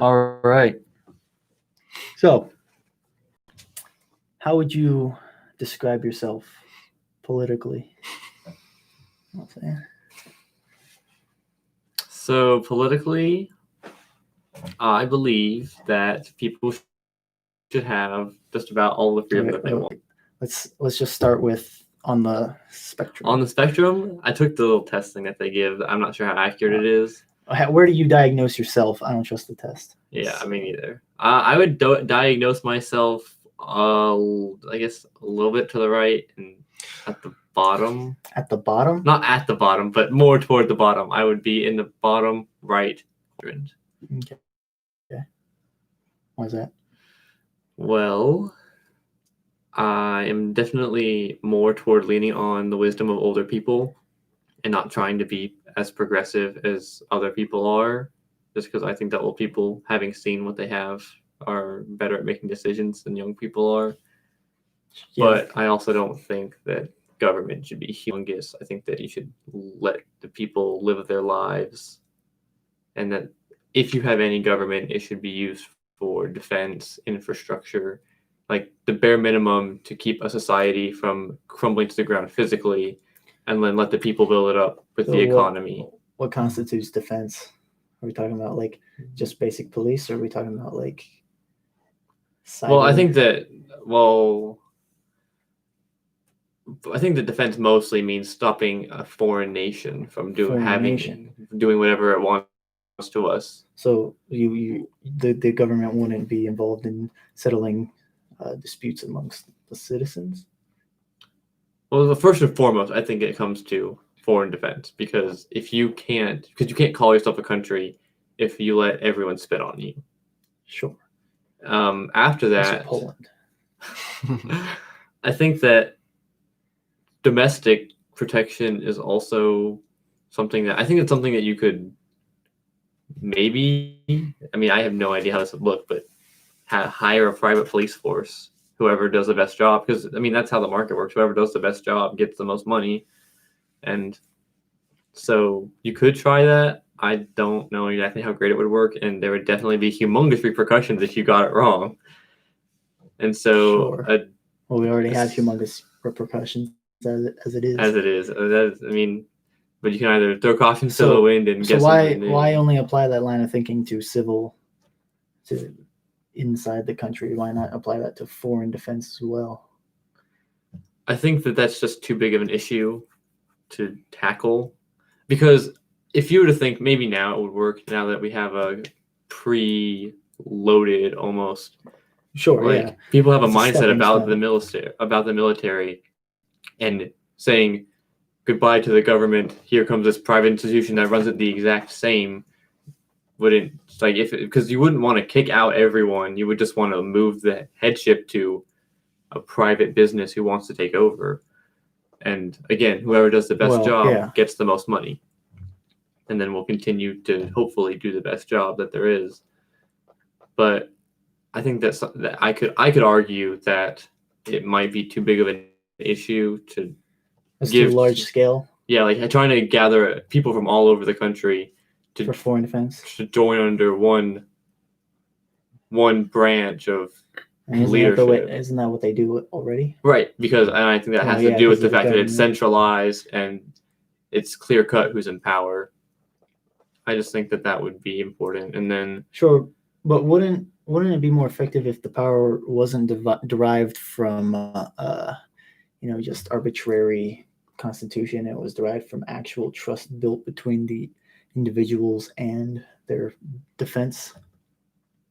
All right. So, how would you describe yourself politically? So politically, I believe that people should have just about all the freedom that they want. Let's just start with on the spectrum. On the spectrum, I took the little test thing that they give. I'm not sure how accurate it is. Where do you diagnose yourself? I don't trust the test. Yeah, I mean neither. I would diagnose myself, I guess, a little bit to the right and at the bottom. At the bottom? Not at the bottom, but more toward the bottom. I would be in the bottom right quadrant. Okay. Why is that? Well, I am definitely more toward leaning on the wisdom of older people and not trying to be as progressive as other people are, just because I think that old people, having seen what they have, are better at making decisions than young people are. Yeah. But I also don't think that government should be humongous. I think that you should let the people live their lives, and that if you have any government, it should be used for defense, infrastructure, like the bare minimum to keep a society from crumbling to the ground physically, and then let the people build it up with the economy. What constitutes defense? Are we talking about like just basic police, or are we talking about like cyber? Well, I think that defense mostly means stopping a foreign nation from doing whatever it wants to us. So the government wouldn't be involved in settling disputes amongst the citizens? Well, first and foremost, I think it comes to foreign defense, because you can't call yourself a country if you let everyone spit on you. Sure. After that, Poland. I think that domestic protection is also something that you could maybe, I mean, I have no idea how this would look, but hire a private police force, whoever does the best job, because I mean that's how the market works. Whoever does the best job gets the most money, and so you could try that. I don't know exactly how great it would work, and there would definitely be humongous repercussions if you got it wrong. And so, sure. We already have humongous repercussions as it is. As it is, I mean, but you can either throw caution to the wind and get something new. So why only apply that line of thinking to inside the country? Why not apply that to foreign defense as well? I think that that's just too big of an issue to tackle, because if you were to think maybe now it would work, now that we have a pre-loaded almost. Sure, like, yeah. People have a mindset about the military, and saying goodbye to the government. Here comes this private institution that runs it the exact same. Because you wouldn't want to kick out everyone. You would just want to move the headship to a private business who wants to take over. And again, whoever does the best job gets the most money. And then we'll continue to hopefully do the best job that there is. But I think that I could argue that it might be too big of an issue to give too large scale. Yeah, like trying to gather people from all over the country for foreign defense to join under one branch of leadership. Isn't that what they do already? Right, because I think that has to do with the fact that it's centralized and it's clear cut who's in power. I just think that would be important. And then sure, but wouldn't it be more effective if the power wasn't derived from just arbitrary constitution? It was derived from actual trust built between the individuals and their defense.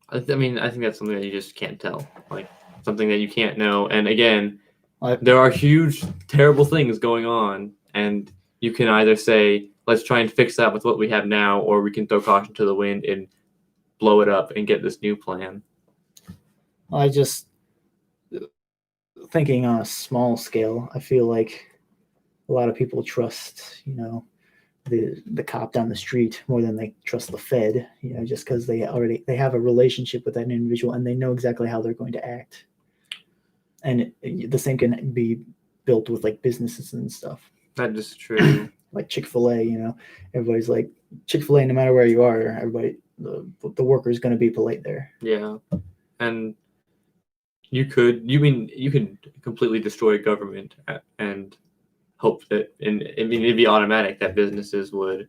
I think that's something that you just can't tell, like something that you can't know. And again, there are huge, terrible things going on, and you can either say, let's try and fix that with what we have now, or we can throw caution to the wind and blow it up and get this new plan. I just thinking on a small scale, I feel like a lot of people trust, the cop down the street more than they trust the Fed, just because they have a relationship with that individual and they know exactly how they're going to act. And the same can be built with like businesses and stuff. That is true. Like Chick-fil-A, everybody's like Chick-fil-A, no matter where you are, everybody the worker is going to be polite there. Yeah, and you could completely destroy government and hope that, and I mean, it'd be automatic that businesses would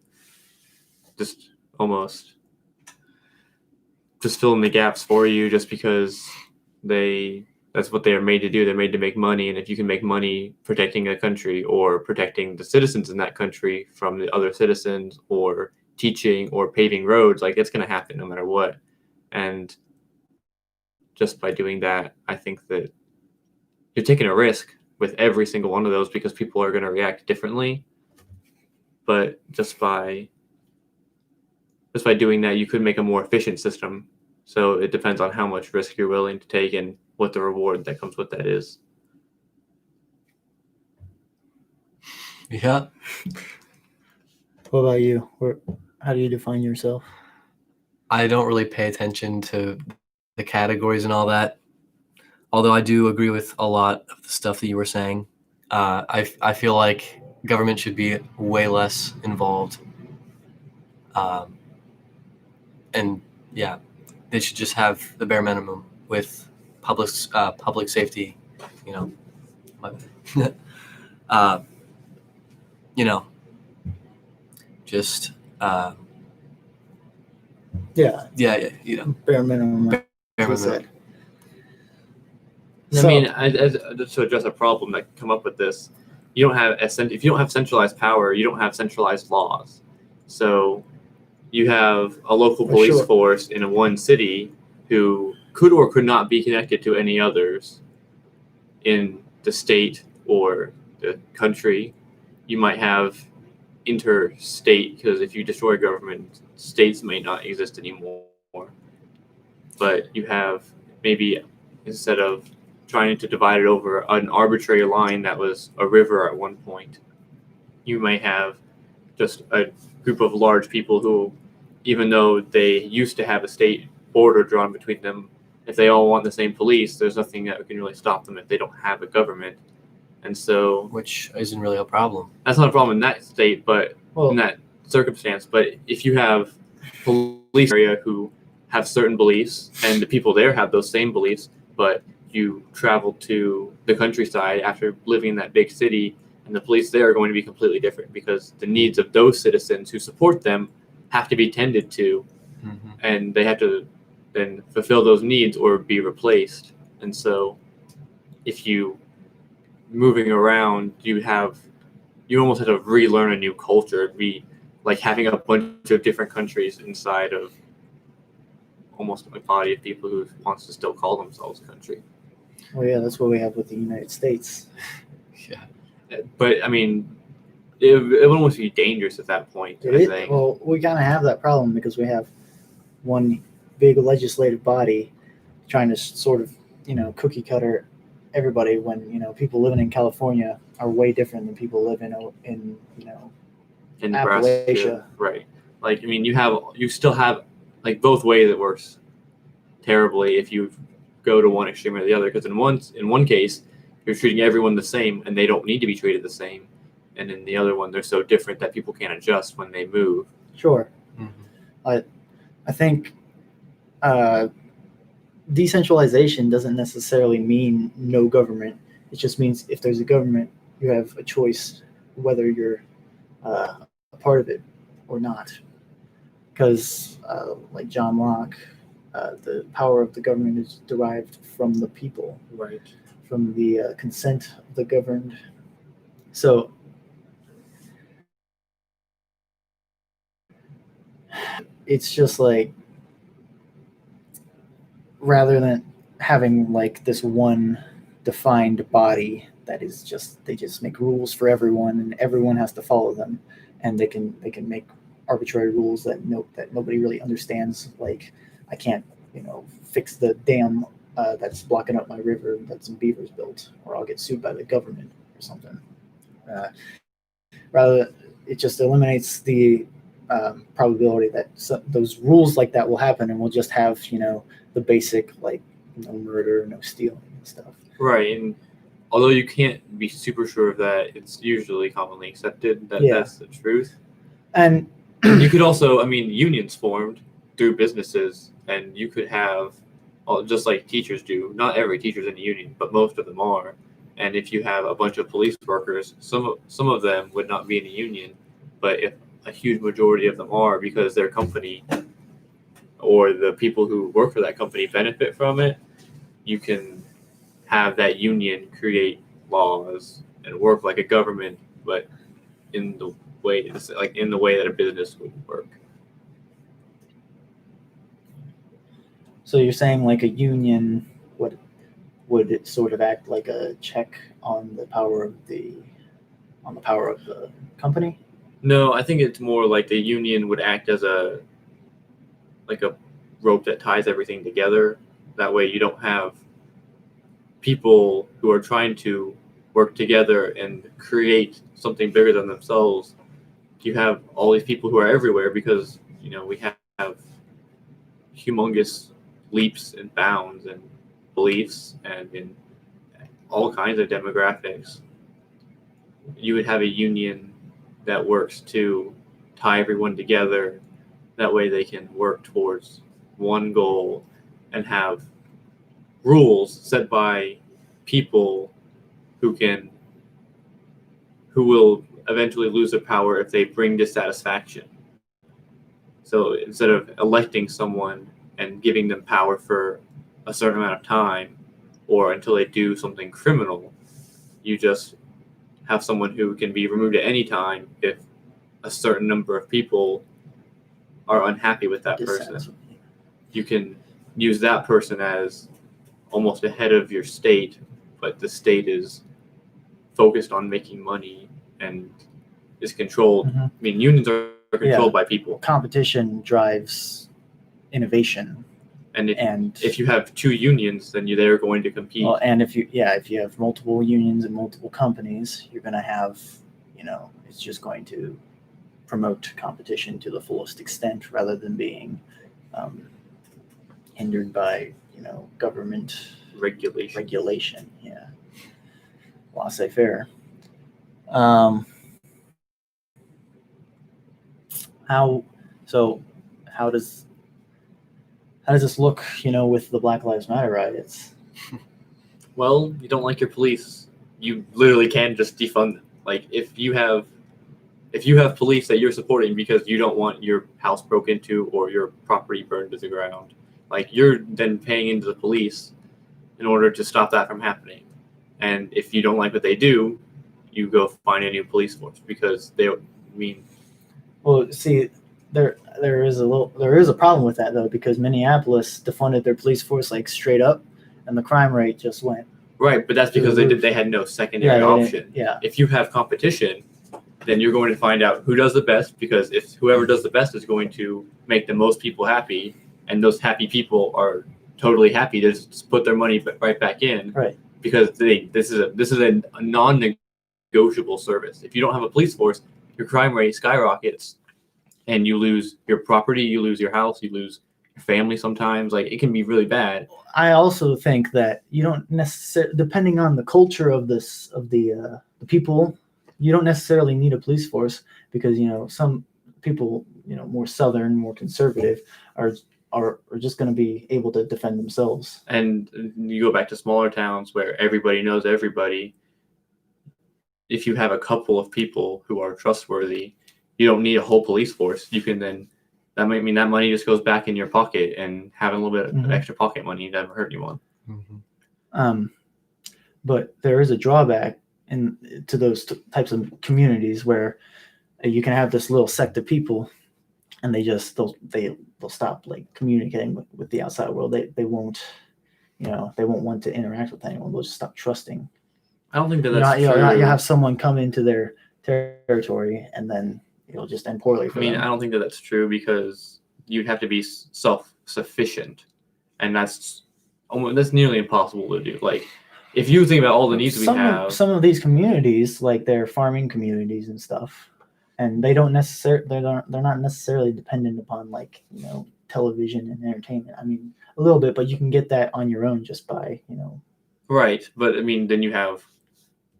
just almost just fill in the gaps for you just because that's what they are made to do. They're made to make money, and if you can make money protecting a country or protecting the citizens in that country from the other citizens or teaching or paving roads, like, it's going to happen no matter what. And just by doing that, I think that you're taking a risk with every single one of those because people are going to react differently. But just by doing that, you could make a more efficient system. So it depends on how much risk you're willing to take and what the reward that comes with that is. Yeah. What about you? How do you define yourself? I don't really pay attention to the categories and all that, although I do agree with a lot of the stuff that you were saying. I feel like government should be way less involved. And yeah, they should just have the bare minimum with public safety, you know. You know, just Yeah, you know, bare minimum. bare minimum. Said. I mean, as to address a problem that come up with this, you don't have if you don't have centralized power, you don't have centralized laws. So you have a local police force in one city who could or could not be connected to any others in the state or the country. You might have interstate, because if you destroy government, states may not exist anymore. But you have, maybe instead of trying to divide it over an arbitrary line that was a river at one point, you may have just a group of large people who, even though they used to have a state border drawn between them, if they all want the same police, there's nothing that can really stop them if they don't have a government. And so, which isn't really a problem. That's not a problem in that state, but in that circumstance. But if you have police area who have certain beliefs, and the people there have those same beliefs, but you travel to the countryside after living in that big city, and the police there are going to be completely different because the needs of those citizens who support them have to be tended to, and they have to then fulfill those needs or be replaced. And so if you moving around, you almost have to relearn a new culture. It'd be like having a bunch of different countries inside of almost a body of people who wants to still call themselves a country. Well, yeah, that's what we have with the United States. Yeah. But I mean, it would almost be dangerous at that point. I think. Well, we kind of have that problem because we have one big legislative body trying to sort of, cookie cutter everybody when, people living in California are way different than people living in Nebraska, Appalachia. Right. Like, I mean, you still have, like, both ways it works terribly if you go to one extreme or the other, because in one case you're treating everyone the same and they don't need to be treated the same, and in the other one they're so different that people can't adjust when they move. Sure. I think decentralization doesn't necessarily mean no government. It just means if there's a government, you have a choice whether you're a part of it or not. Because, like John Locke, the power of the government is derived from the people, right? From the consent of the governed. So, it's just like, rather than having like this one defined body that is they just make rules for everyone and everyone has to follow them, and they can make arbitrary rules that nobody really understands. Like, I can't fix the dam that's blocking up my river that some beavers built, or I'll get sued by the government or something. Rather, it just eliminates the probability that those rules like that will happen, and we'll just have the basic, like, no murder, no stealing and stuff. Right. And although you can't be super sure of that, it's usually commonly accepted that that's the truth. And you could also, unions formed through businesses, and you could have, just like teachers do. Not every teacher's in a union, but most of them are. And if you have a bunch of police workers, some of them would not be in a union, but if a huge majority of them are, because their company or the people who work for that company benefit from it, you can have that union create laws and work like a government, but in the way that a business would work. So you're saying like a union would it sort of act like a check on the power of the company? No, I think it's more like the union would act as a rope that ties everything together. That way you don't have people who are trying to work together and create something bigger than themselves. You have all these people who are everywhere because, we have humongous leaps and bounds and beliefs and in all kinds of demographics. You would have a union that works to tie everyone together. That way they can work towards one goal and have rules set by people who will eventually lose their power if they bring dissatisfaction. So instead of electing someone and giving them power for a certain amount of time or until they do something criminal, you just have someone who can be removed at any time if a certain number of people are unhappy with that person. You can use that person as almost a head of your state, but the state is focused on making money and is controlled. Mm-hmm. I mean, unions are controlled by people. Competition drives innovation. And if you have two unions, then they're going to compete. Well, and if you have multiple unions and multiple companies, you're going to have, it's just going to promote competition to the fullest extent rather than being hindered by, government regulation. Yeah. Laissez-faire. How does this look, with the Black Lives Matter riots? Well, you don't like your police, you literally can just defund them. Like if you have police that you're supporting because you don't want your house broke into or your property burned to the ground, like you're then paying into the police in order to stop that from happening. And if you don't like what they do, you go find a new police force because well, see, there is a problem with that though, because Minneapolis defunded their police force like straight up, and the crime rate just went right. But that's because they had no secondary option. Yeah. If you have competition, then you're going to find out who does the best, because if whoever does the best is going to make the most people happy, and those happy people are totally happy to just put their money right back in, right? Because this is a non-negotiable service. If you don't have a police force, your crime rate skyrockets, and you lose your property, you lose your house, you lose your family. Sometimes, like, it can be really bad. I also think that you don't necessarily, depending on the culture of the people, you don't necessarily need a police force, because some people, more southern, more conservative, are just going to be able to defend themselves. And you go back to smaller towns where everybody knows everybody. If you have a couple of people who are trustworthy, you don't need a whole police force. You can that might mean that money just goes back in your pocket, and having a little bit of extra pocket money never hurt anyone. Mm-hmm. But there is a drawback to those types of communities where you can have this little sect of people, and they'll stop like communicating with the outside world. They won't want to interact with anyone. They'll just stop trusting. I don't think that's true. You have someone come into their territory, and then it'll just end poorly for them. I don't think that's true, because you'd have to be self-sufficient, and that's nearly impossible to do. Like, if you think about all the needs we have, some of these communities, like they're farming communities and stuff, and they're not necessarily dependent upon television and entertainment. I mean, a little bit, but you can get that on your own just by Right, but then you have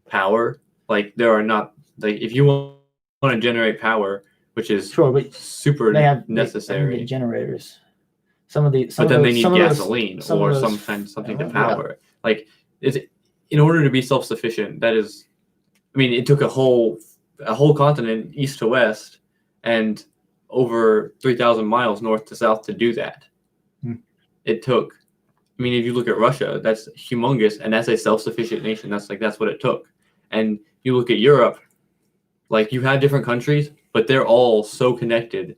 power. Like, there are not, like, if you want to generate power, which is sure, but super they have necessary. generators. but then they need some of those- gasoline some of or those- something to yeah. power it. Like, in order to be self-sufficient, that is, I mean, it took a whole continent east to west and over 3,000 miles north to south to do that. It took, I mean, if you look at Russia, that's humongous, and that's a self-sufficient nation. That's what it took. And you look at Europe, like, you have different countries, but they're all so connected.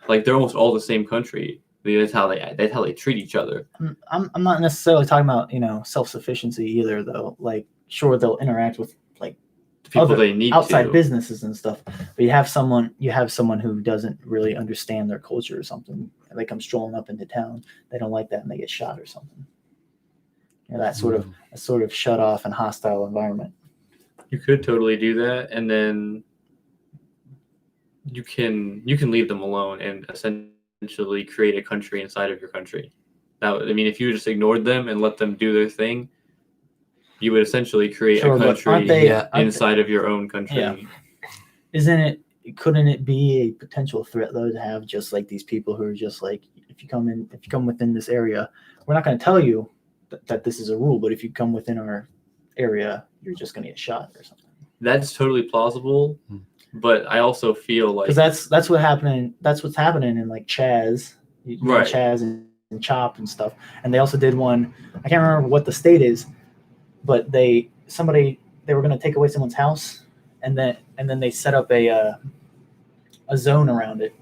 Like, they're almost all the same country. That's how they treat each other. I'm not necessarily talking about self-sufficiency either, though. Like, sure, they'll interact with like The people other they need outside to. businesses and stuff, but you have someone who doesn't really understand their culture or something. They come strolling up into town, they don't like that, and they get shot or something. That sort of shut off and hostile environment. You could totally do that, and then you can leave them alone and essentially create a country inside of your country. Now, I mean, if you just ignored them and let them do their thing, you would essentially create a country inside of your own country. Yeah. Couldn't it be a potential threat though to have just like these people who are just like, if you come within this area, we're not going to tell you that this is a rule, but if you come within our area, you're just going to get shot or something. That's totally plausible, but I also feel like because that's what's happening in like Chaz, right? Chaz and Chop and stuff. And they also did one. I can't remember what the state is, but they were going to take away someone's house, and then they set up a zone around it.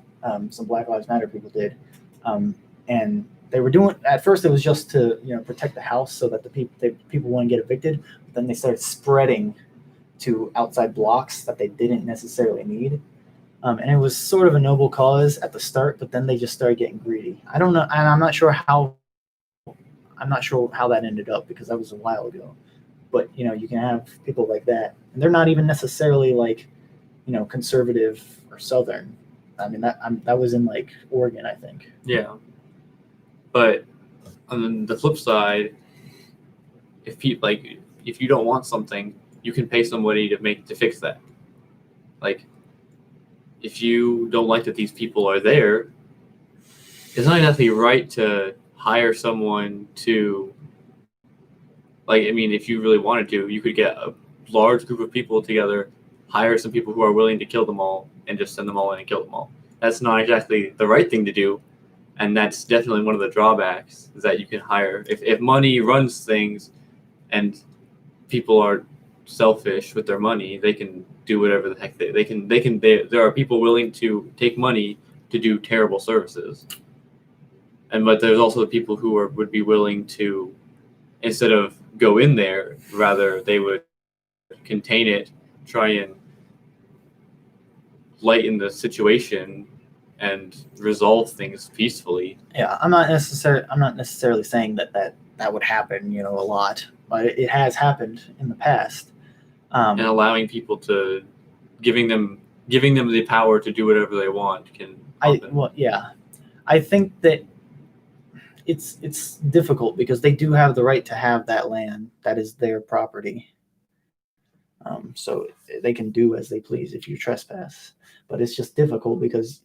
Some Black Lives Matter people did, and they were doing. At first, it was just to protect the house so that the people wouldn't get evicted. But then they started spreading to outside blocks that they didn't necessarily need, and it was sort of a noble cause at the start. But then they just started getting greedy. I don't know, and I'm not sure how that ended up because that was a while ago. But you can have people like that, and they're not even necessarily like conservative or southern. I mean that was in like Oregon, I think. Yeah, but on the flip side, if you don't want something, you can pay somebody to fix that. Like, if you don't like that these people are there, it's not exactly right to hire someone to. Like, I mean, if you really wanted to, you could get a large group of people together, hire some people who are willing to kill them all, and just send them all in and kill them all. That's not exactly the right thing to do, and that's definitely one of the drawbacks, is that you can hire. If money runs things and people are selfish with their money, they can do whatever the heck they can. There are people willing to take money to do terrible services. But there's also the people who would be willing to, instead of go in there, rather they would contain it, try and lighten the situation and resolve things peacefully. Yeah, I'm not necessarily saying that would happen, a lot, but it has happened in the past. And allowing people to giving them the power to do whatever they want can happen. I think that it's difficult because they do have the right to have that land. That is their property. So they can do as they please if you trespass. But it's just difficult because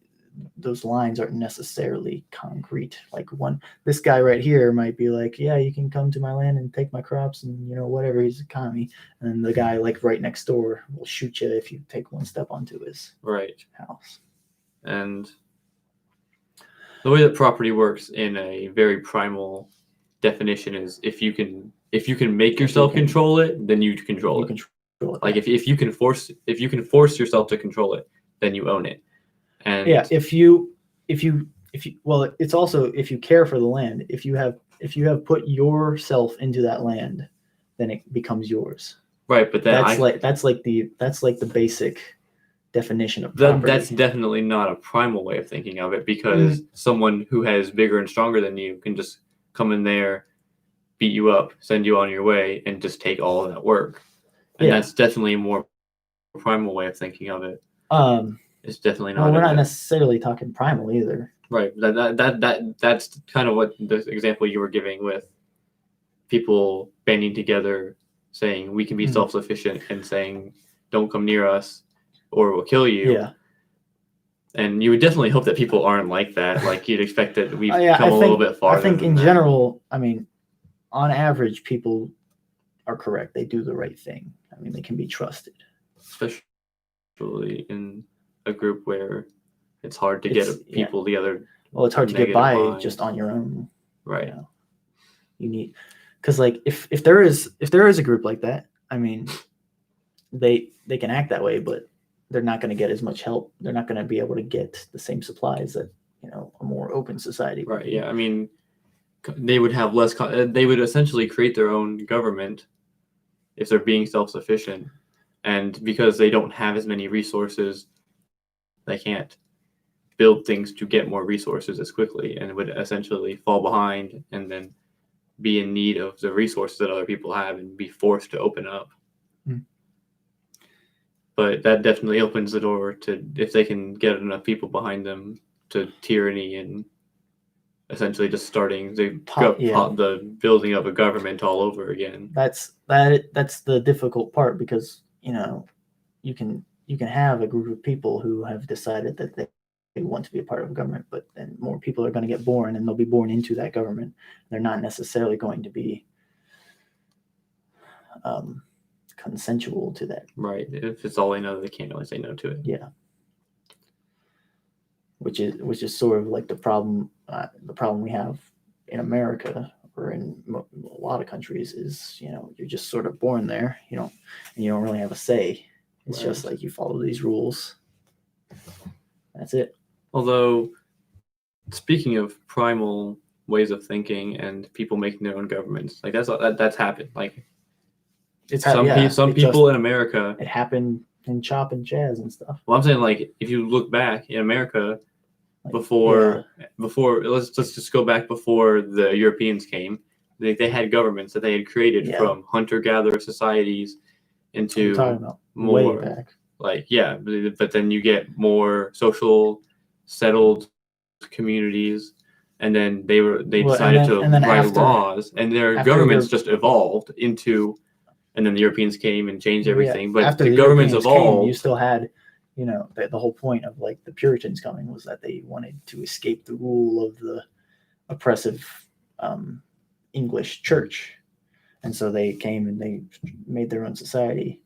those lines aren't necessarily concrete. Like this guy right here might be like, yeah, you can come to my land and take my crops and whatever, he's a commie. And then the guy like right next door will shoot you if you take one step onto his house. And the way that property works in a very primal definition is if you can make yourself control it, then you control it. Like if you can force yourself to control it, then you own it. And yeah, if you well, it's also if you care for the land. If you have put yourself into that land, then it becomes yours. Right, but that's like the basic definition of property. That's definitely not a primal way of thinking of it, because someone who has bigger and stronger than you can just come in there, beat you up, send you on your way, and just take all of that work. And that's definitely a more primal way of thinking of it. It's definitely not. Well, we're not necessarily talking primal either. Right. That's kind of what the example you were giving with people banding together, saying we can be self-sufficient, and saying don't come near us or we'll kill you. Yeah. And you would definitely hope that people aren't like that. Like you'd expect that we've Yeah, come a little bit farther. I think than in that. general, I mean, on average, people are correct. They do the right thing. I mean, they can be trusted. Especially in a group where it's hard to get people together. Well, it's hard to get by just on your own. Right. You need, because like if there is a group like that, I mean, they can act that way, but they're not going to get as much help. They're not going to be able to get the same supplies that a more open society would. Right. Yeah. I mean, they would have less. They would essentially create their own government if they're being self-sufficient, and because they don't have as many resources, they can't build things to get more resources as quickly, and would essentially fall behind and then be in need of the resources that other people have and be forced to open up. But that definitely opens the door to, if they can get enough people behind them, to tyranny and essentially just starting the building of a government all over again. That's the difficult part, because you can have a group of people who have decided that they want to be a part of a government, but then more people are going to get born, and they'll be born into that government. They're not necessarily going to be consensual to that. Right. If it's all they know, they can't really say no to it. Yeah. Which is sort of like the problem we have in America, or in a lot of countries, is you're just sort of born there. You don't really have a say. It's just like you follow these rules. That's it. Although, speaking of primal ways of thinking and people making their own governments, like that's happened. Like some people in America. It happened in Chop and Jazz and stuff. Well, I'm saying, like, if you look back in America, before let's just go back before the Europeans came. They had governments that they had created from hunter-gatherer societies into more way back. But then you get more social settled communities, and then they decided to write laws, and their governments just evolved into, and then the Europeans came and changed everything. But after the governments evolved. You still had, the whole point of like the Puritans coming was that they wanted to escape the rule of the oppressive English church, and so they came and they made their own society.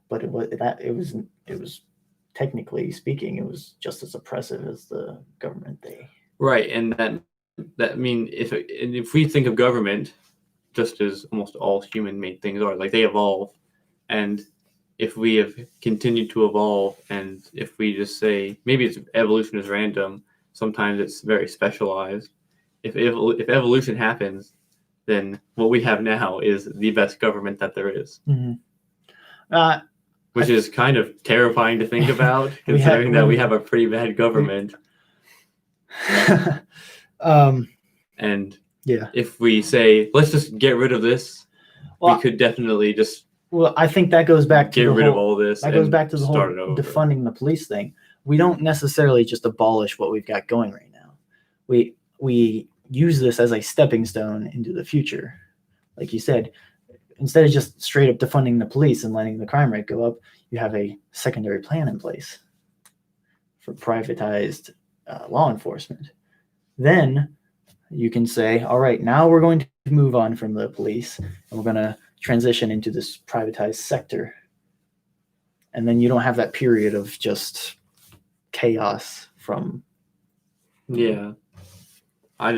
But it was technically speaking, it was just as oppressive as the government Right, and that if we think of government just as almost all human-made things are, like they evolve, and if we have continued to evolve, and if we just say maybe it's evolution is random, sometimes it's very specialized. If evolution happens, then what we have now is the best government that there is. Mm-hmm. Which is kind of terrifying to think about, considering that we have a pretty bad government. And if we say, let's just get rid of this, we could definitely just. Well, I think that goes back to get rid of all this. That goes back to the whole defunding the police thing. We don't necessarily just abolish what we've got going right now. We use this as a stepping stone into the future. Like you said, instead of just straight up defunding the police and letting the crime rate go up, you have a secondary plan in place for privatized law enforcement. Then you can say, all right, now we're going to move on from the police, and we're going to transition into this privatized sector. And then you don't have that period of just chaos from. Yeah. I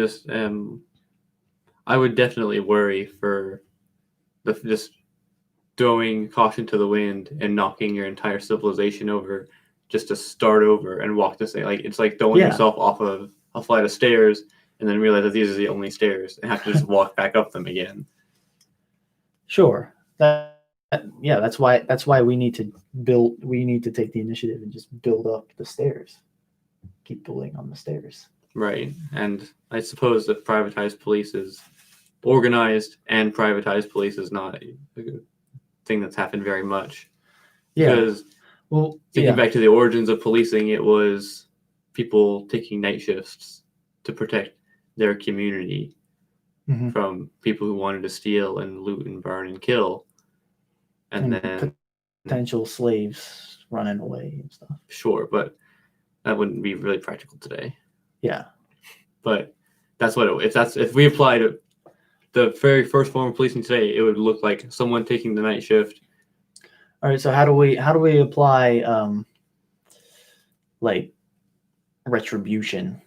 would definitely worry for just throwing caution to the wind and knocking your entire civilization over just to start over and walk this thing. Like, it's like throwing yourself off of a flight of stairs and then realize that these are the only stairs and have to just walk back up them again. Sure. That's why we need to take the initiative and just build up the stairs. Keep building on the stairs. Right. And I suppose that privatized police is organized, and privatized police is not a thing that's happened very much. Yeah. Because thinking back to the origins of policing, it was people taking night shifts to protect their community from people who wanted to steal and loot and burn and kill. And then potential slaves running away and stuff. Sure, but That wouldn't be really practical today. Yeah. But that's what if we applied the very first form of policing today, it would look like someone taking the night shift. All right. So how do we apply like retribution?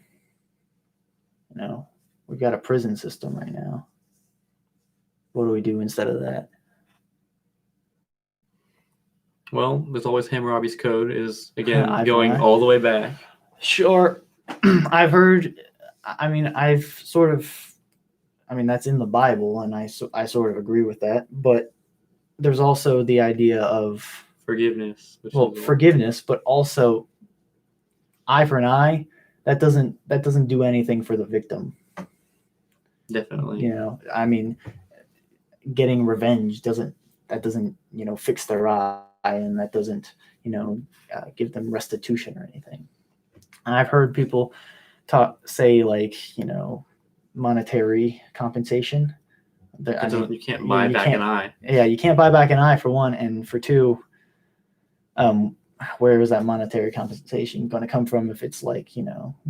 You know, we've got a prison system right now. What do we do instead of that? Well, there's always Hammurabi's Code is, again, Eye for going eye. all the way back. Sure. I've heard, I mean, that's in the Bible, and I sort of agree with that. But there's also the idea of Forgiveness. Forgiveness, but also eye for an eye. That doesn't do anything for the victim. Definitely. You know, I mean, getting revenge doesn't fix their eye, and that doesn't give them restitution or anything. And I've heard people say like, monetary compensation. You can't buy back an eye. Yeah, you can't buy back an eye, for one, and for two, where is that monetary compensation going to come from if it's like,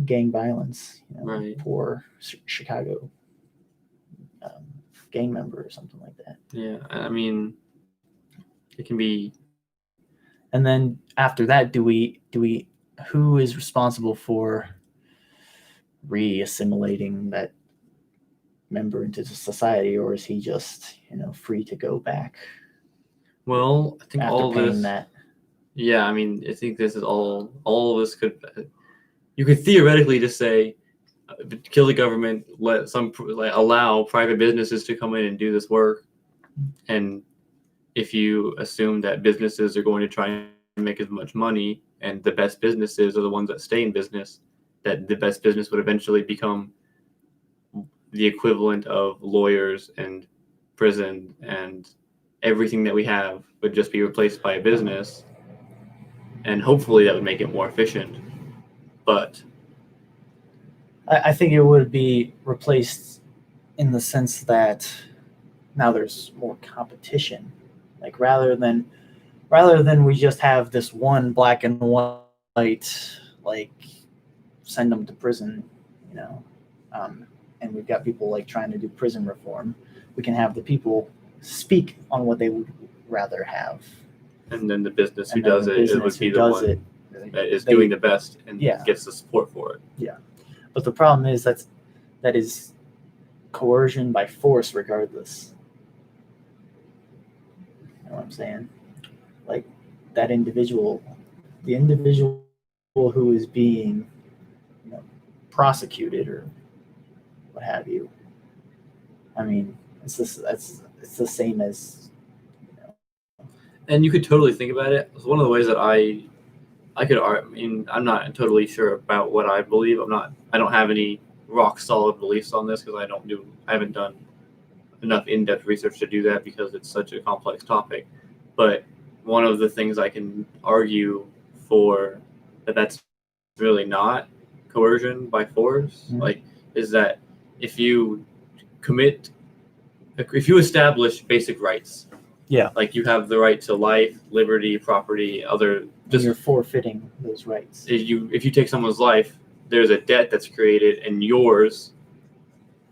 gang violence, Right. Poor Chicago gang member or something like that. Yeah, I mean, it can be. And then after that, who is responsible for re-assimilating that member into society, or is he just free to go back? Well, I think after all paying this. That. Yeah, I mean, I think this is all of this could. You could theoretically just say, kill the government, allow private businesses to come in and do this work, and if you assume that businesses are going to try and make as much money, and the best businesses are the ones that stay in business, that the best business would eventually become the equivalent of lawyers and prison, and everything that we have would just be replaced by a business, and hopefully that would make it more efficient. But I think it would be replaced in the sense that now there's more competition. Like rather than we just have this one black and white, like send them to prison, and we've got people like trying to do prison reform. We can have the people speak on what they would rather have. And then the business who does it would be the one that is doing the best and gets the support for it. Yeah. But the problem is that is coercion by force regardless. You know what I'm saying? Like the individual who is being prosecuted or what have you. I mean, it's the same as. And you could totally think about it. It's one of the ways that I mean, I'm not totally sure about what I believe. I don't have any rock solid beliefs on this because I haven't done enough in-depth research to do that because it's such a complex topic. But one of the things I can argue for that's really not coercion by force, is that if you establish basic rights, like you have the right to life, liberty, property, you're forfeiting those rights. If you take someone's life, there's a debt that's created, and yours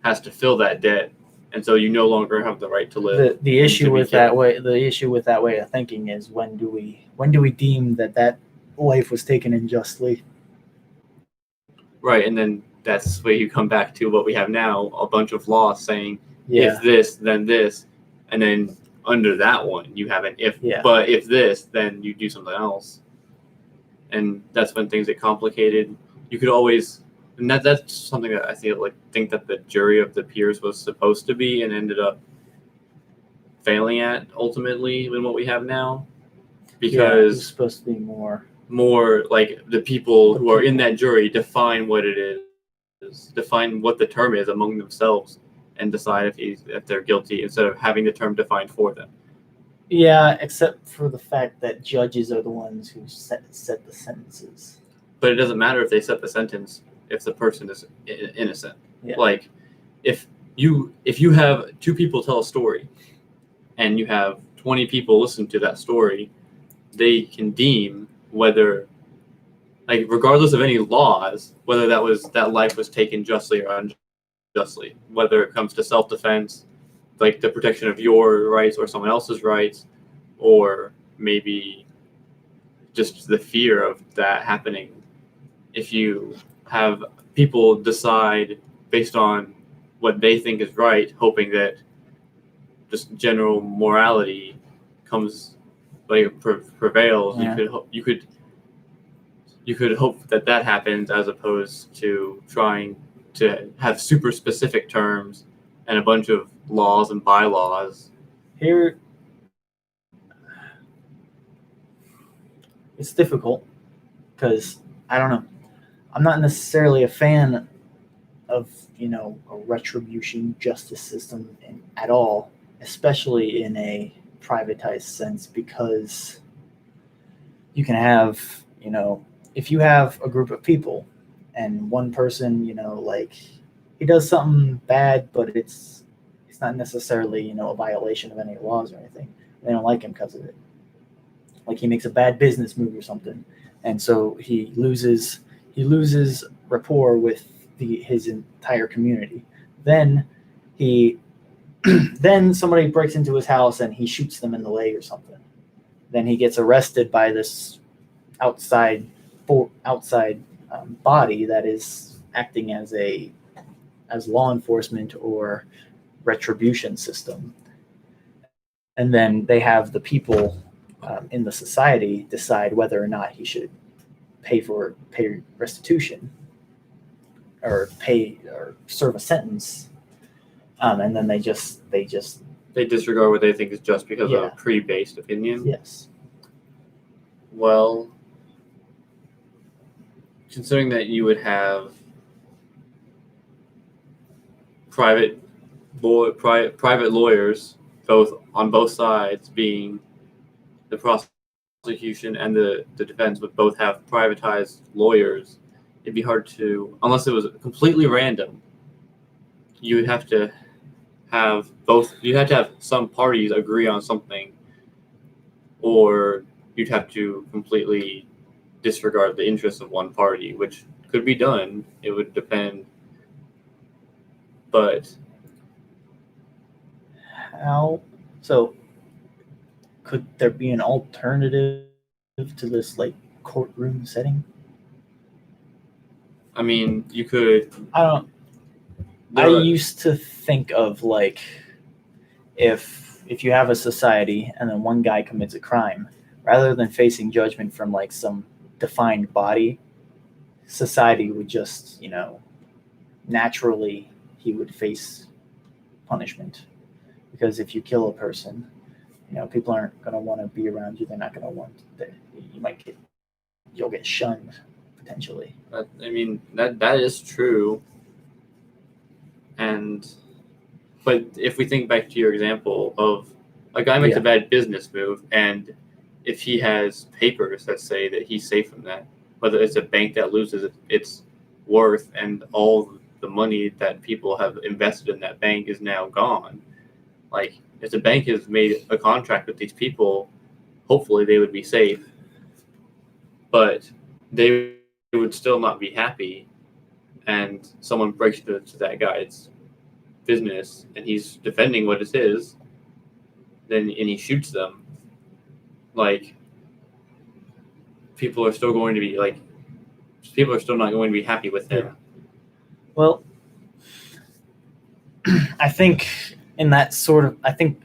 has to fill that debt, and so you no longer have the right to live. The issue with that way of thinking is when do we deem that life was taken unjustly? Right, and then that's where you come back to what we have now, a bunch of laws saying if this, then this, and then under that one you have an if, but if this, then you do something else. And that's when things get complicated. You could always, and that's something that I think that the jury of the peers was supposed to be and ended up failing at ultimately in what we have now, because it's supposed to be more like the people who are in that jury define what it is, define what the term is among themselves, and decide if they're guilty instead of having the term defined for them. Yeah, except for the fact that judges are the ones who set the sentences. But it doesn't matter if they set the sentence if the person is innocent. Yeah. Like if you have two people tell a story and you have 20 people listen to that story, they can deem whether like regardless of any laws, whether that life was taken justly or unjustly, whether it comes to self-defense, like the protection of your rights or someone else's rights, or maybe just the fear of that happening. If you have people decide based on what they think is right, hoping that just general morality comes, like prevails, Yeah. you could hope that happens, as opposed to trying to have super specific terms and a bunch of laws and bylaws. Here, it's difficult because I don't know. I'm not necessarily a fan of a retribution justice system at all, especially in a privatized sense, because you can have if you have a group of people and one person like he does something bad, but it's not necessarily a violation of any laws or anything. They don't like him because of it. Like he makes a bad business move or something, and so he loses rapport with his entire community. Then then somebody breaks into his house and he shoots them in the leg or something. Then he gets arrested by this outside body that is acting as law enforcement or retribution system. And then they have the people in the society decide whether or not he should pay restitution or serve a sentence, and then they disregard what they think is just because of a Yeah. pre-based opinion. Yes. Well, considering that you would have private lawyers on both sides, being the prosecution and the defense would both have privatized lawyers, it'd be hard to, unless it was completely random, you would have to have some parties agree on something, or you'd have to completely disregard the interests of one party, which could be done. It would depend. But So could there be an alternative to this like courtroom setting? I mean, you could. I used to think of like if you have a society and then one guy commits a crime, rather than facing judgment from like some defined body, society would just naturally he would face punishment, because if you kill a person, people aren't going to want to be around you. They're not going to want that. You'll get shunned potentially. I mean, that is true. But if we think back to your example of a guy makes a bad business move, and if he has papers that say that he's safe from that, whether it's a bank that loses its worth and all the money that people have invested in that bank is now gone. Like, if the bank has made a contract with these people, hopefully they would be safe, but they would still not be happy, and someone breaks into that guy's business and he's defending what it is, and he shoots them. Like, people are still not going to be happy with him. Yeah. Well, I think I think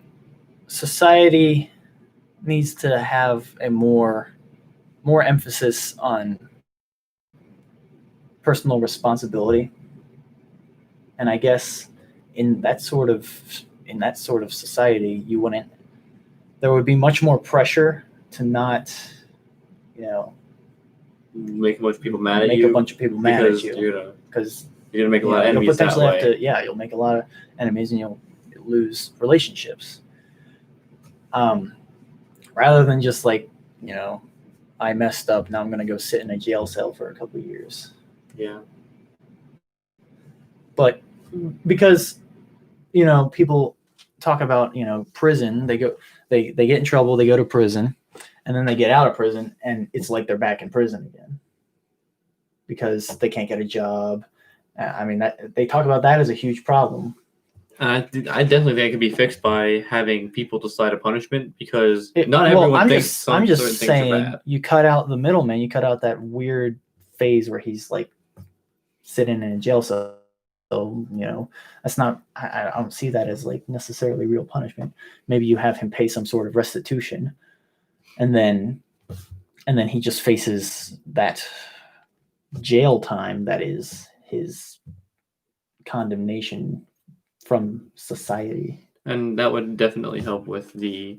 society needs to have a more emphasis on personal responsibility, and I guess in that sort of society, there would be much more pressure to not make a bunch of people mad at you. Make a bunch of people mad at you because you're gonna make a lot of enemies that way. You'll make a lot of enemies and you'll lose relationships. Rather than just like, I messed up, now I'm going to go sit in a jail cell for a couple of years. Yeah. But because, people talk about, prison, they get in trouble, they go to prison, and then they get out of prison and it's like they're back in prison again. because they can't get a job. I mean, that they talk about that as a huge problem. I definitely think it could be fixed by having people decide a punishment, because not everyone I'm thinks just, I'm just certain things saying, are bad. you cut out the middleman. You cut out that weird phase where he's like sitting in a jail cell. So, that's not. I don't see that as like necessarily real punishment. Maybe you have him pay some sort of restitution, and then he just faces that jail time that is his condemnation from society. And that would definitely help with the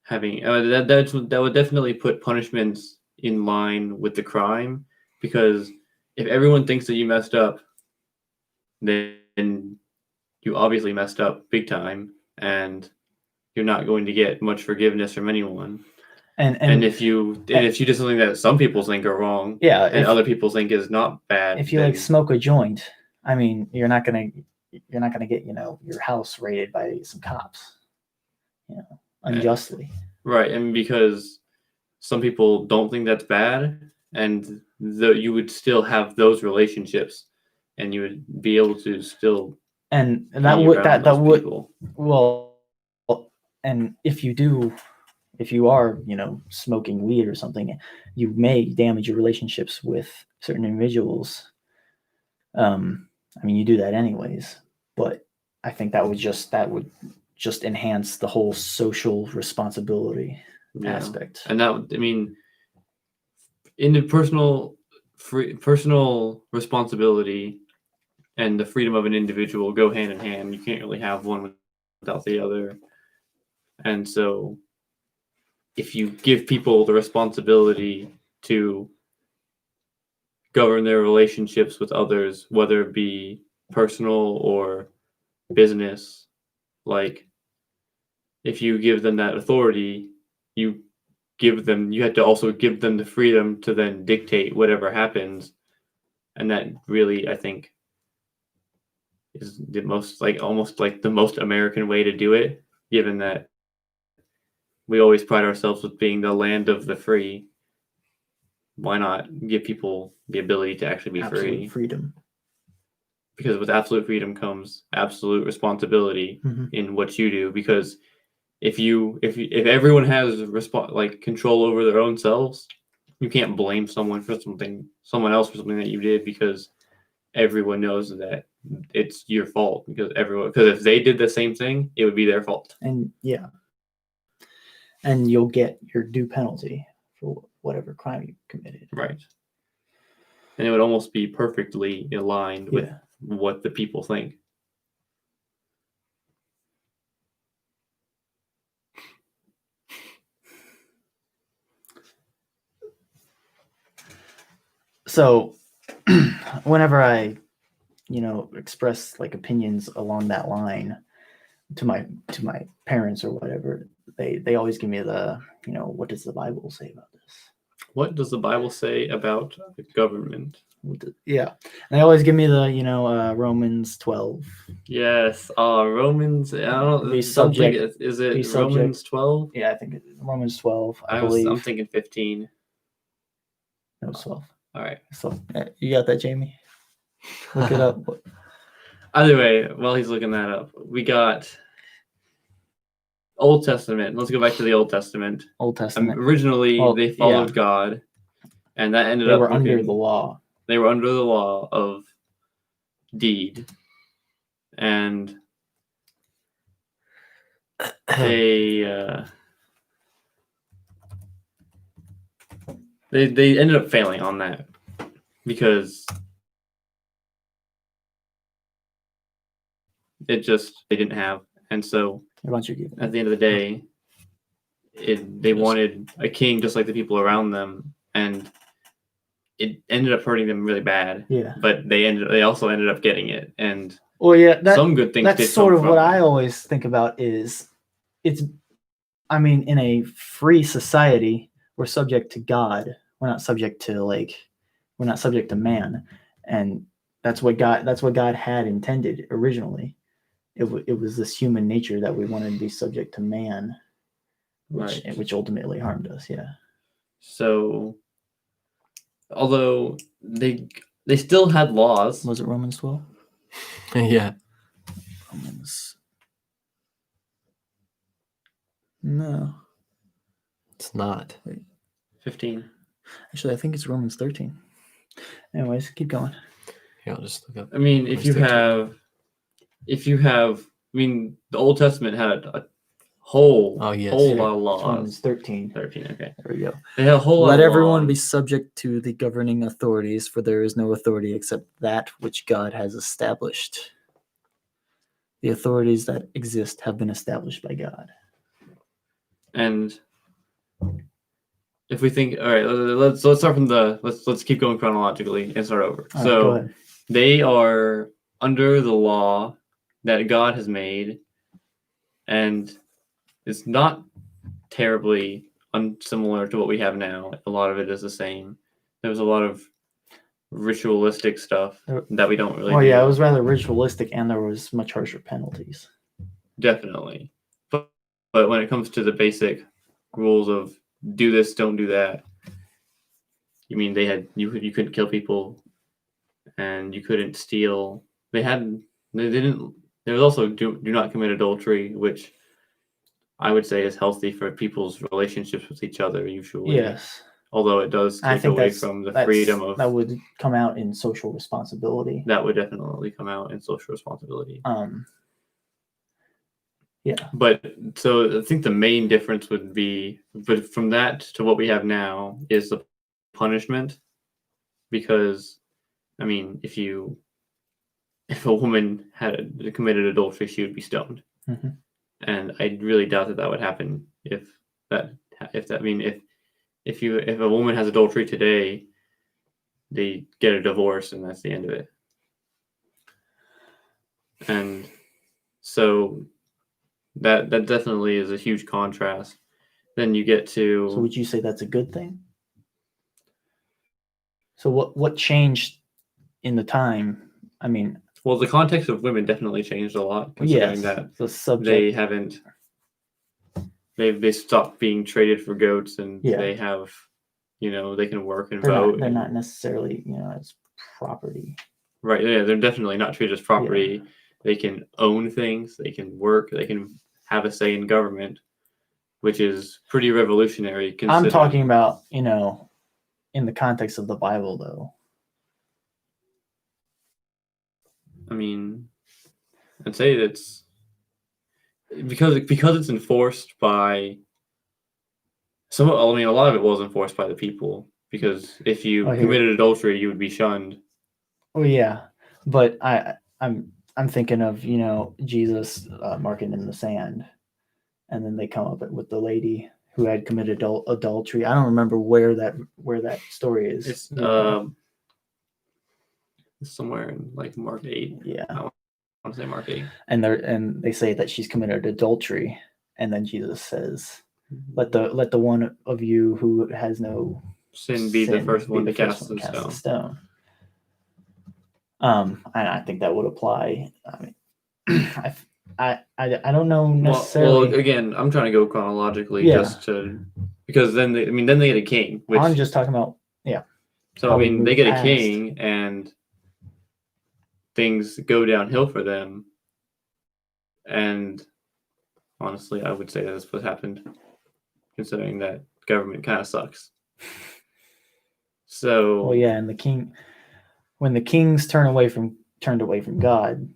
having that would definitely put punishments in line with the crime, because if everyone thinks that you messed up, then you obviously messed up big time, and you're not going to get much forgiveness from anyone. And if you do something that some people think are wrong, and other people think is not bad, if you like smoke a joint, I mean, you're not gonna get your house raided by some cops, unjustly. Right, and because some people don't think that's bad, and you would still have those relationships, and you would be able to still and that would people. Well, and if you are smoking weed or something, you may damage your relationships with certain individuals. I mean, you do that anyways, but I think that would just enhance the whole social responsibility aspect. And that, I mean, in the personal responsibility and the freedom of an individual go hand in hand. You can't really have one without the other. And so if you give people the responsibility to govern their relationships with others, whether it be personal or business, like if you give them that authority, you have to also give them the freedom to then dictate whatever happens. And that really, I think, is the most, like, almost like the most American way to do it, given that we always pride ourselves with being the land of the free. Why not give people the ability to actually be free? Freedom. Because with absolute freedom comes absolute responsibility in what you do. Because if everyone has control over their own selves, you can't blame someone else for something that you did, because everyone knows that it's your fault, because if they did the same thing, it would be their fault. And and you'll get your due penalty for whatever crime you committed. Right. And it would almost be perfectly aligned with what the people think. So whenever I, express like opinions along that line to my parents or whatever, they always give me the, what does the Bible say about this? What does the Bible say about the government? And they always give me the, Romans 12. Yes, Romans. I don't know. Is it Romans 12? Yeah, I think it's Romans 12. I believe. I'm thinking 15. No, it's 12. All right. So you got that, Jamie? Look it up. Either way, while he's looking that up, we got Old Testament. Let's go back to the Old Testament. Originally, they followed God, and that ended up. They were under the law. They were under the law of deed, and they ended up failing on that, because they didn't have. And so at the end of the day, they wanted a king just like the people around them, and it ended up hurting them really bad. Yeah. But they also ended up getting it. And some good things. That's sort of what I always think about is in a free society, we're subject to God. We're not subject to man. And that's what God had intended originally. It was this human nature that we wanted to be subject to man, which ultimately harmed us. Yeah. So although they still had laws. Was it Romans 12? Yeah. Romans. No. It's not. 15. Actually, I think it's Romans 13. Anyways, keep going. Here, I'll just look up. I mean, if you Romans 13. have, I mean, the Old Testament had a whole Oh, yes. whole Yeah, lot of it's laws. Romans 13. 13. Okay. There we go. They had a whole lot. Let of everyone be laws. subject to the governing authorities, for there is no authority except that which God has established. The authorities that exist have been established by God. And if we think, all right, let's start from let's keep going chronologically and start over. All right, go ahead. They are under the law that God has made, and it's not terribly unsimilar to what we have now. A lot of it is the same. There was a lot of ritualistic stuff that we don't really. Well, yeah, do. it was rather ritualistic, and there was much harsher penalties. Definitely, but when it comes to the basic rules of do this, don't do that. You mean you couldn't kill people, and you couldn't steal. They didn't. There was also do not commit adultery, which I would say is healthy for people's relationships with each other usually. Yes. Although it does I take think away that's- from the that's- freedom of that would come out in social responsibility. that would definitely come out in social responsibility. Yeah. But so I think the main difference would be, but from that to what we have now is the punishment, because I mean, if a woman had committed adultery, she would be stoned, Mhm. and I really doubt that would happen if a woman has adultery today, they get a divorce and that's the end of it. And so that definitely is a huge contrast. Then you get to. So would you say that's a good thing? So what changed in the time? I mean, Well, the context of women definitely changed a lot, considering that the subject. they haven't. They stopped being traded for goats, and Yeah. they have, they can work and they're vote. They're not necessarily, as property. Right. Yeah, they're definitely not treated as property. Yeah. They can own things. They can work. They can have a say in government, which is pretty revolutionary. I'm talking about, in the context of the Bible, though. I mean, I'd say that's because it's enforced by a lot of it was enforced by the people, because if you committed adultery, you would be shunned. Oh yeah, but I'm thinking of Jesus marking in the sand, and then they come up with the lady who had committed adultery. I don't remember where that story is. It's somewhere in like Mark 8. Yeah, I want to say Mark 8. And they say that she's committed adultery, and then Jesus says, "Let the one of you who has no sin be the first one to cast the stone." And I think that would apply. I mean, I don't know necessarily. Well, again, I'm trying to go chronologically because then they get a king. Which, I'm just talking about So they get a king and things go downhill for them. And honestly, I would say that's what happened, considering that government kind of sucks. So. Well, yeah, and when the kings turned away from God,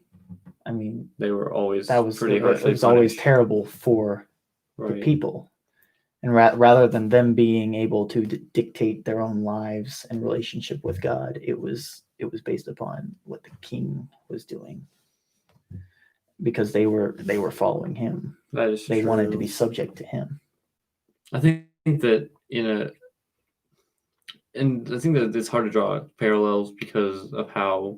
I mean, they were always pretty harshly. It was always terrible for the people, and rather than them being able to dictate their own lives and relationship with God, it was based upon what the king was doing, because they were following him. That is they true. wanted to be subject to him. I think that and I think that it's hard to draw parallels because of how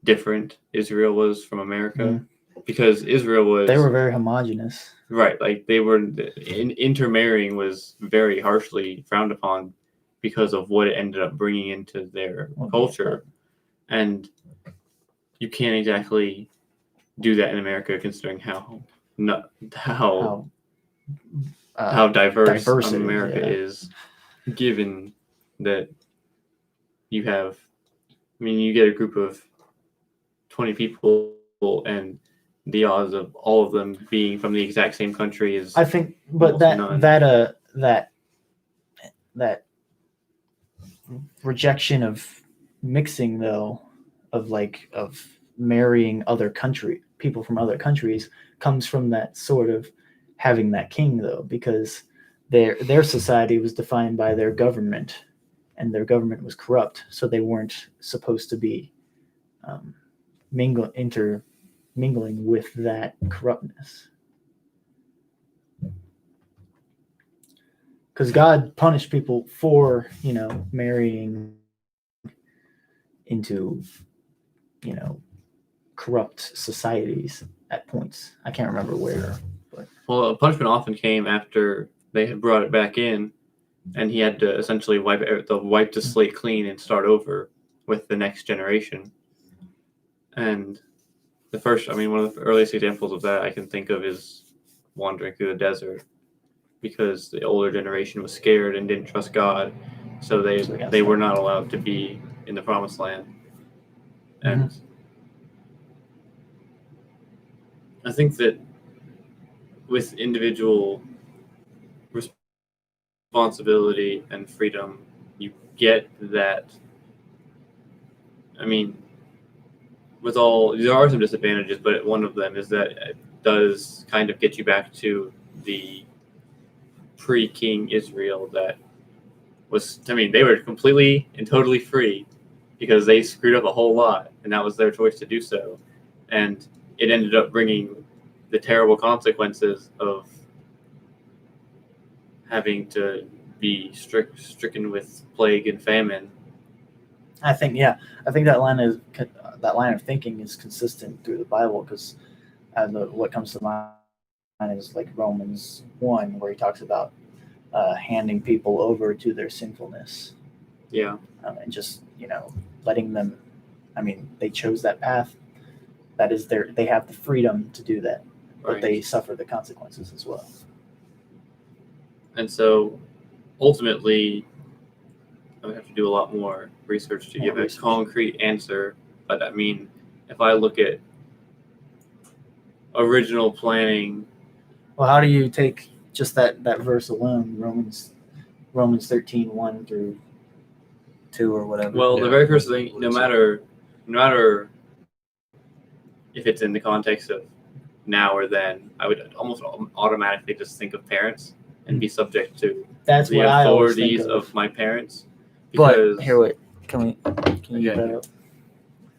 different Israel was from America. Mm-hmm. Because they were very homogenous. Right, like they were intermarrying was very harshly frowned upon because of what it ended up bringing into their culture, and you can't exactly do that in America, considering how diverse America is, given that you have, I mean, you get a group of 20 people, and the odds of all of them being from the exact same country is, I think, but almost that none. that rejection of mixing, though, of marrying people from other countries, comes from that sort of having that king, though, because their society was defined by their government, and their government was corrupt, so they weren't supposed to be intermingling with that corruptness. Because God punished people for, marrying into, corrupt societies at points. I can't remember where, but Well, punishment often came after they had brought it back in, and he had to essentially wipe the slate clean and start over with the next generation. And one of the earliest examples of that I can think of is wandering through the desert, because the older generation was scared and didn't trust God, so they were not allowed to be in the promised land. And I think that with individual responsibility and freedom, you get that. I mean, there are some disadvantages, but one of them is that it does kind of get you back to the pre-King Israel that was. I mean, they were completely and totally free because they screwed up a whole lot, and that was their choice to do so, and it ended up bringing the terrible consequences of having to be stricken with plague and famine. I think that line of thinking is consistent through the Bible, because what comes to mind is like Romans 1, where he talks about handing people over to their sinfulness. Yeah. And just letting them. I mean, they chose that path. That is they have the freedom to do that, but they suffer the consequences as well. And so, ultimately, I would have to do a lot more research to give a concrete answer. But I mean, if I look at original planning. Well, how do you take just that verse alone, Romans 13, 1 through 2 or whatever? Well, the very first thing, no matter if it's in the context of now or then, I would almost automatically just think of parents and be subject to the authorities of my parents. Because, but here, wait, can you get that up?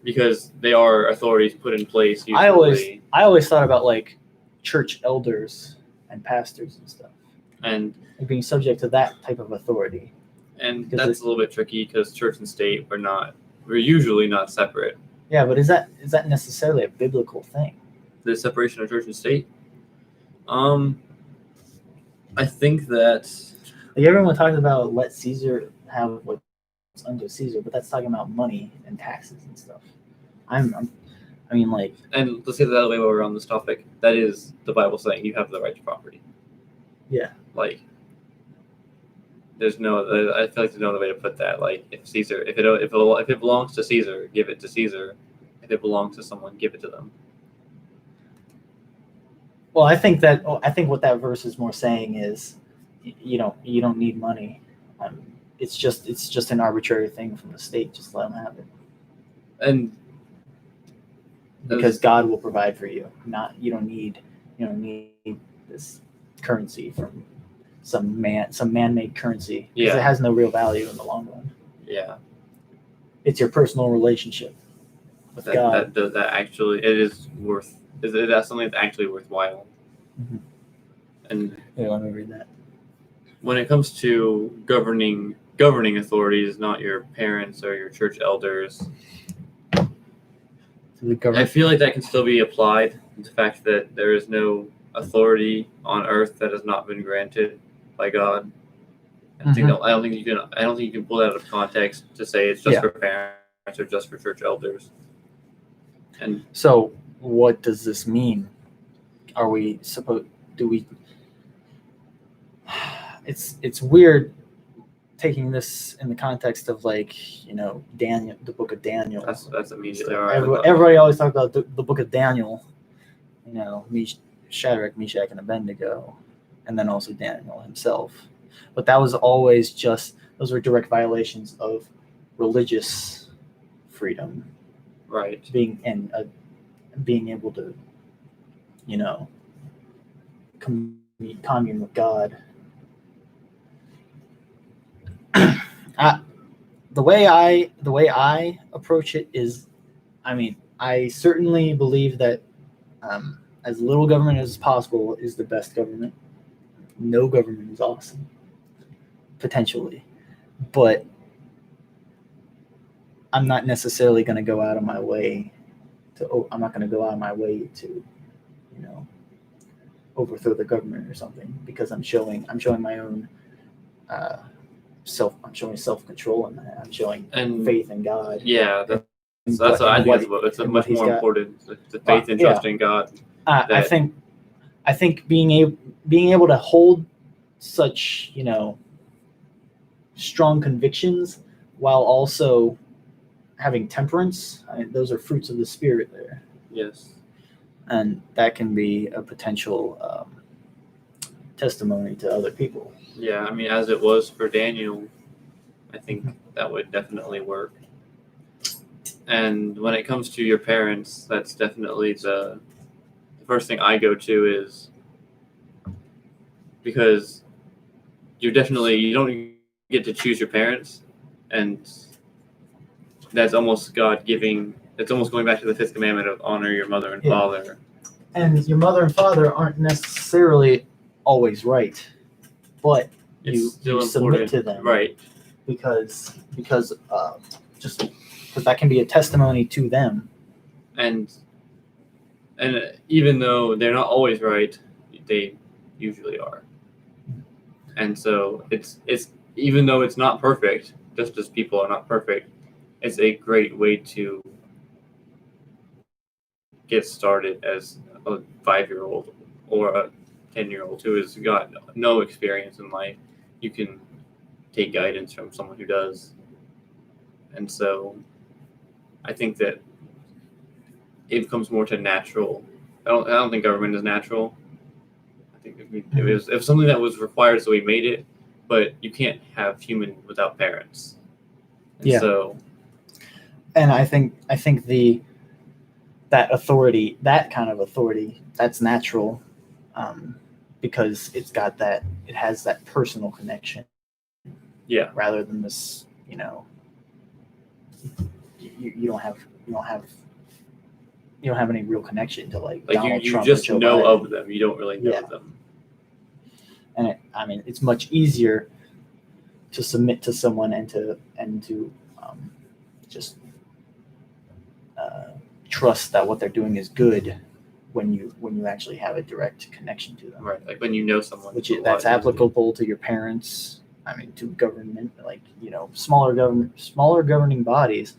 Because they are authorities put in place. Usually. I always thought about like church elders and pastors and stuff, and being subject to that type of authority. And that's a little bit tricky because church and state we're usually not separate. Yeah, but is that necessarily a biblical thing? The separation of church and state? I think that like everyone talks about let Caesar have what's under Caesar, but that's talking about money and taxes and stuff. And let's get that way while we're on this topic. That is the Bible saying you have the right to property. Yeah. Like, I feel like there's no other way to put that. Like, if it belongs to Caesar, give it to Caesar. If it belongs to someone, give it to them. Well, I think what that verse is more saying is, you don't need money. It's just an arbitrary thing from the state. Just let them have it. And because God will provide for you. You don't need this currency from some man-made currency. Because it has no real value in the long run. Yeah. It's your personal relationship with God. That actually it is worth. That's something that's actually worthwhile. Mm-hmm. And yeah, let me read that. When it comes to governing authorities, not your parents or your church elders, I feel like that can still be applied. The fact that there is no authority on earth that has not been granted by God. I don't think you can pull that out of context to say it's just for parents or just for church elders. And so, what does this mean? Are we supposed? Do we? It's weird taking this in the context of like, you know, Daniel, the book of Daniel. That's immediately So all right. everybody always talks about the book of Daniel, you know, Shadrach, Meshach, and Abednego, and then also Daniel himself. But that was always just, those were direct violations of religious freedom, Right. being able to, you know, commune with God. The way I approach it is, I mean, I certainly believe that as little government as possible is the best government. No government is awesome, potentially, but I'm not necessarily going to go out of my way to. I'm not going to go out of my way to, you know, overthrow the government or something because I'm showing my own I'm showing self-control in that. I'm showing faith in God. Yeah, that's what I think. It's much more important. The faith and trust in God. I think being able to hold such, you know, strong convictions while also having temperance, those are fruits of the Spirit there. Yes. And that can be a potential testimony to other people. Yeah, I mean, as it was for Daniel, I think that would definitely work. And when it comes to your parents, that's definitely the first thing I go to, is because you don't get to choose your parents, and that's almost God giving. It's almost going back to the 5th commandment of honor your mother and father. And your mother and father aren't necessarily always right, but you submit to them, right? Because that can be a testimony to them. And even though they're not always right, they usually are. And so it's even though it's not perfect, just as people are not perfect, it's a great way to get started as a 5-year-old or a 10-year-old who has got no experience in life. You can take guidance from someone who does. And so I think that it becomes more to natural. I don't think government is natural. I think if something that was required, so we made it, but you can't have human without parents. And so, and I think that authority, that kind of authority, that's natural, because it has that personal connection. Yeah. Rather than this, you know, you don't have any real connection to like Donald Trump. You just know of them. You don't really know them. And it's much easier to submit to someone and to just trust that what they're doing is good when you actually have a direct connection to them. Right, like when you know someone. That's applicable to your parents. I mean, to government, like, you know, smaller governing bodies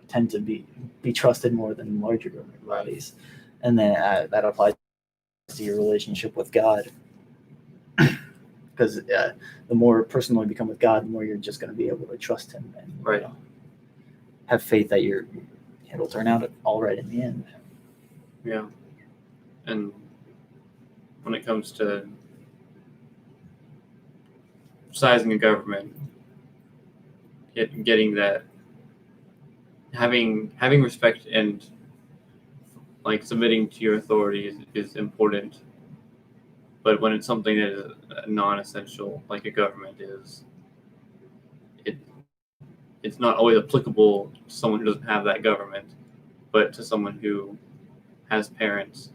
tend to be trusted more than larger governing bodies, and then that applies to your relationship with God. Because the more personal you become with God, the more you're just going to be able to trust Him and you know, have faith that it'll turn out all right in the end. Yeah, and when it comes to sizing a government, getting that, having respect and like submitting to your authority is important. But when it's something that is non-essential, like a government is, it's not always applicable to someone who doesn't have that government, but to someone who has parents,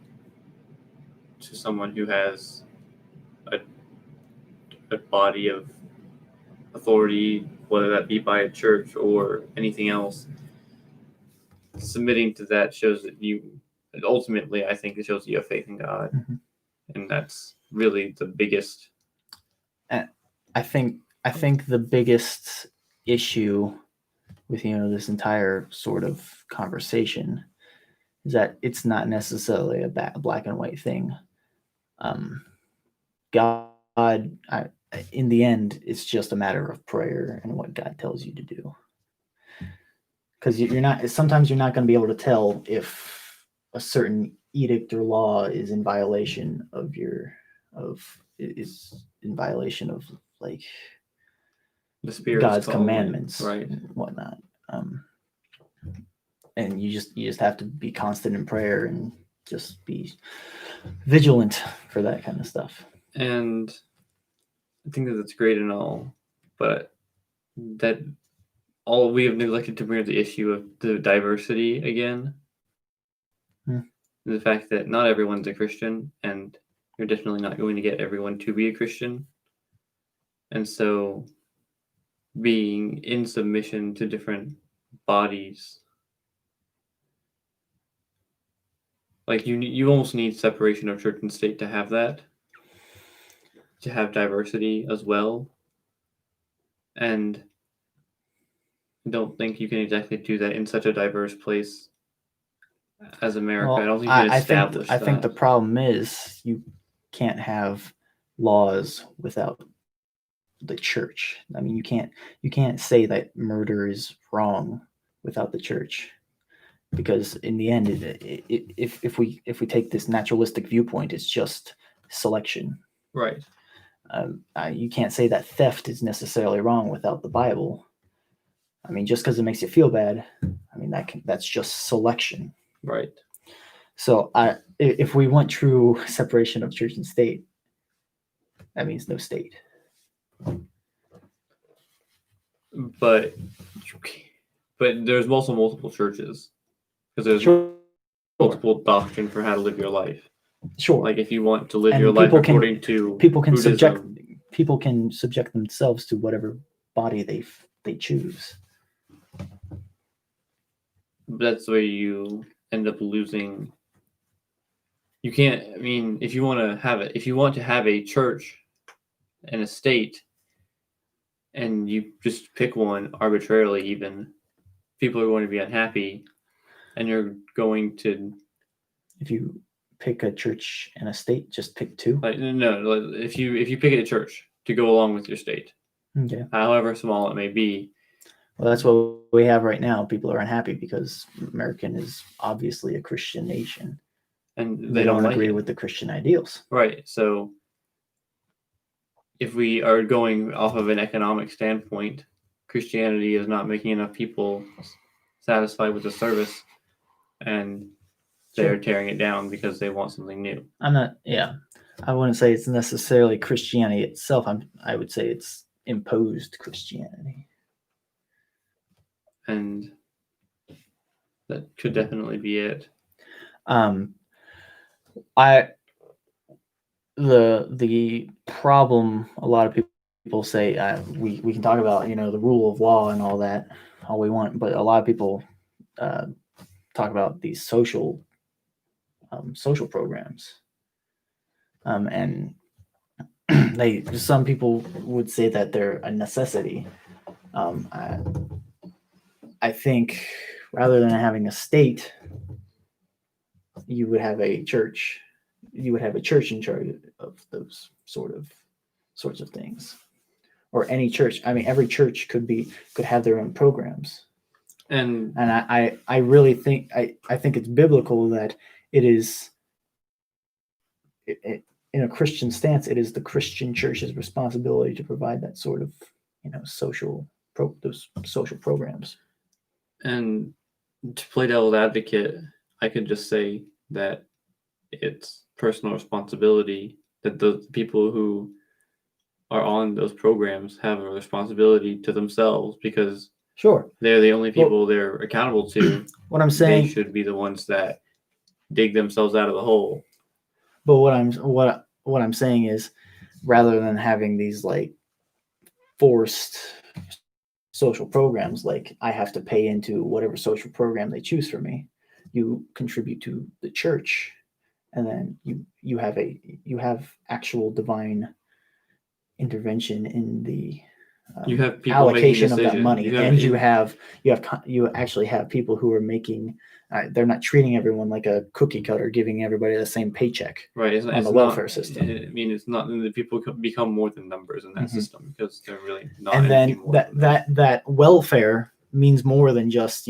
to someone who has a body of authority, whether that be by a church or anything else. Submitting to that shows that ultimately, I think it shows you have faith in God. Mm-hmm. And that's really the biggest. I think the biggest issue with, you know, this entire sort of conversation is that it's not necessarily a black and white thing. God, in the end, it's just a matter of prayer and what God tells you to do. Because you're not. Sometimes you're not going to be able to tell if a certain edict or law is in violation of like The Spirit's God's calling, commandments, right? and whatnot. And you just have to be constant in prayer and just be vigilant for that kind of stuff. And I think that that's great and all, but that all we have neglected to bring up the issue of the diversity again. The fact that not everyone's a Christian, and you're definitely not going to get everyone to be a Christian. And so being in submission to different bodies, like you almost need separation of church and state to have that, to have diversity as well. And I don't think you can exactly do that in such a diverse place as America. Well, I don't think you can establish I think the that. problem is you can't have laws without the church. I mean, you can't say that murder is wrong without the church, because in the end, if we take this naturalistic viewpoint, it's just selection. Right. You can't say that theft is necessarily wrong without the Bible. I mean, just because it makes you feel bad, I mean that's just selection. Right. So if we want true separation of church and state, that means no state. But there's also multiple churches, because there's Sure. multiple doctrine for how to live your life. Sure. Like if you want to live And your life people can- according to people can Buddhism, subject themselves to whatever body they choose. that's where you end up losing. You can't. I mean, if you want to have a church and a state, and you just pick one arbitrarily, even people are going to be unhappy, and you're going to. If you pick a church and a state, just pick two. Like, no, like, if you pick a church to go along with your state, Okay. however small it may be. Well, that's what we have right now. People are unhappy because American is obviously a Christian nation. And They don't like agree it. with the Christian ideals. Right. So if we are going off of an economic standpoint, Christianity is not making enough people satisfied with the service, and they're tearing it down because they want something new. I wouldn't say it's necessarily Christianity itself. I would say it's imposed Christianity. And that could definitely be it. The problem, a lot of people say, we can talk about the rule of law and all that all we want, but a lot of people talk about these social programs, and some people would say that they're a necessity. I think rather than having a state, you would have a church. You would have a church in charge of those sorts of things, or any church. I mean, every church could have their own programs. And I really think I think it's biblical that it is in a Christian stance. It is the Christian church's responsibility to provide that sort of those social programs. And to play devil's advocate, I could just say that it's personal responsibility that the people who are on those programs have a responsibility to themselves, because sure, they're the only people they're accountable to. What I'm saying, they should be the ones that dig themselves out of the hole. But what I'm saying is, rather than having these like forced social programs, like I have to pay into whatever social program they choose for me, you contribute to the church, and then you have actual divine intervention in the You have people making allocation of that decisions. money, You have- and you actually have people who are making. They're not treating everyone like a cookie cutter, giving everybody the same paycheck. Right, it's, on it's the not, welfare system. I mean, it's not the people become more than numbers in that Mhm. system because they're really not. And anything then more than that welfare means more than just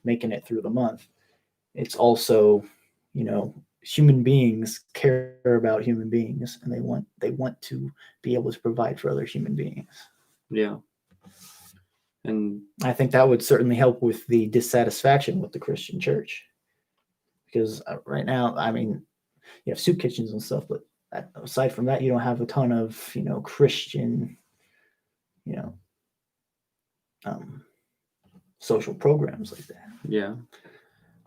making it through the month. It's also human beings care about human beings, and they want to be able to provide for other human beings. Yeah, and I think that would certainly help with the dissatisfaction with the Christian church, because right now, I mean, you have soup kitchens and stuff, but aside from that, you don't have a ton of Christian, social programs like that. yeah,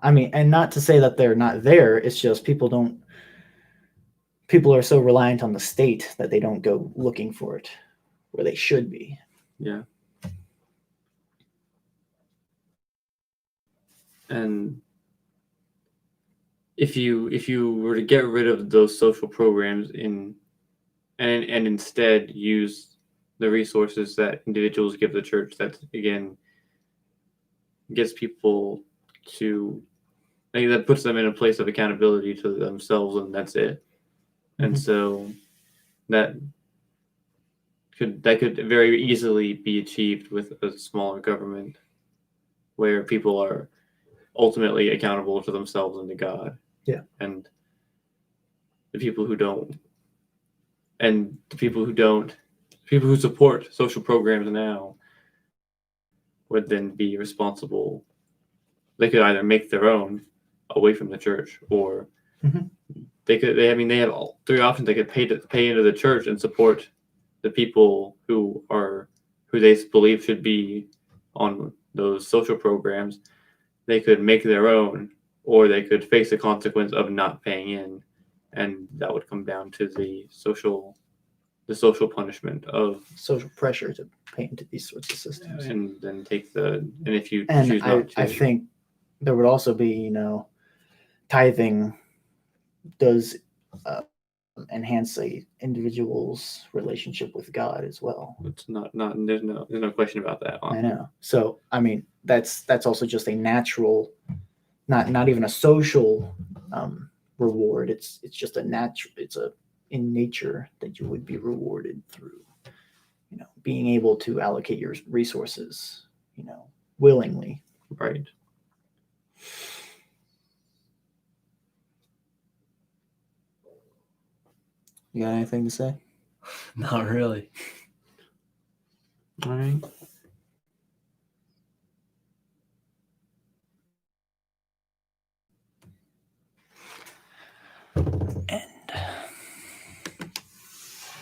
I mean, and not to say that they're not there. It's just people are so reliant on the state that they don't go looking for it where they should be. yeah. And if you were to get rid of those social programs and instead use the resources that individuals give the church, that again gets people to, I think that puts them in a place of accountability to themselves, and that's it. And Mhm. so that could very easily be achieved with a smaller government where people are ultimately accountable to themselves and to God. Yeah. And the people who don't, and the people who support social programs now would then be responsible. They could either make their own away from the church, or Mhm. they have all three options. They could pay into the church and support the people who they believe should be on those social programs. They could make their own, or they could face the consequence of not paying in, and that would come down to the social punishment of, Social pressure to pay into these sorts of systems. and then if you And choose not to. I think there would also be, tithing does enhance a individual's relationship with God as well. It's not there's no question about that. I know. So I mean, that's also just a natural, not even a social reward. It's just a natural. It's in nature that you would be rewarded through, being able to allocate your resources, willingly. Right. You got anything to say? Not really. All right.